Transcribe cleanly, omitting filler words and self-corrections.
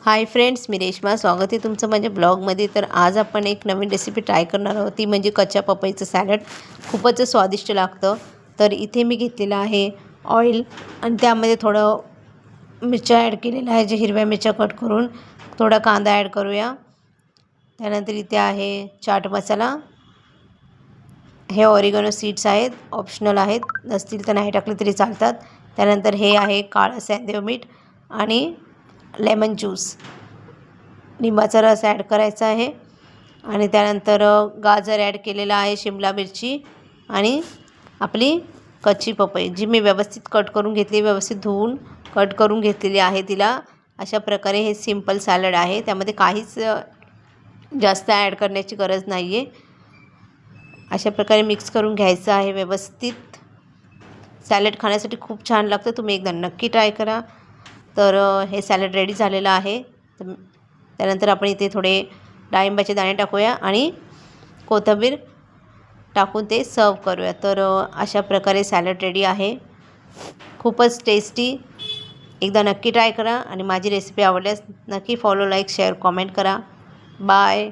Hi friends, मी रेश्मा. स्वागत आहे तुमचं माझ्या ब्लॉगमध्ये. तर आज आपण एक नवीन रेसिपी ट्राय करणार आहोत. ती म्हणजे कच्च्या पपईचं सॅलड. खूपच स्वादिष्ट लागतं. तर इथे मी घेतलेलं आहे ऑइल आणि त्यामध्ये थोडं मिरच्या ॲड केलेल्या आहे, जे हिरव्या मिरच्या कट करून. थोडा कांदा ॲड करूया. त्यानंतर इथे आहे चाट मसाला. हे ऑरिगॅनो सीड्स आहेत, ऑप्शनल आहेत, नसतील तर नाही टाकले तरी चालतात. त्यानंतर हे आहे काळं सैंधव मीठ आणि लेमन ज्यूस, लिंबाचा रस ॲड करायचा आहे. आणि त्यानंतर गाजर ॲड केलेला आहे, शिमला मिरची आणि आपली कच्ची पपई, जी मी व्यवस्थित कट करून घेतली, व्यवस्थित धुवून कट करून घेतलेली आहे तिला. अशा प्रकारे हे सिंपल सॅलड आहे. त्यामध्ये काहीच जास्त ॲड करण्याची गरज नाही आहे. अशा प्रकारे मिक्स करून घ्यायचं आहे व्यवस्थित. सॅलड खाण्यासाठी खूप छान लागतं. तुम्ही एकदा नक्की ट्राय करा. तर हे सॅलड रेडी झालेलं आहे. त्यानंतर आपण इथे थोडे डाळिंबाचे दाणे टाकूया आणि कोथिंबीर टाकून ते सर्व करूया. तर अशा प्रकारे सॅलड रेडी आहे. खूपच टेस्टी. एकदा नक्की ट्राय करा आणि माझी रेसिपी आवडल्यास नक्की फॉलो, लाईक, शेअर, कॉमेंट करा. बाय.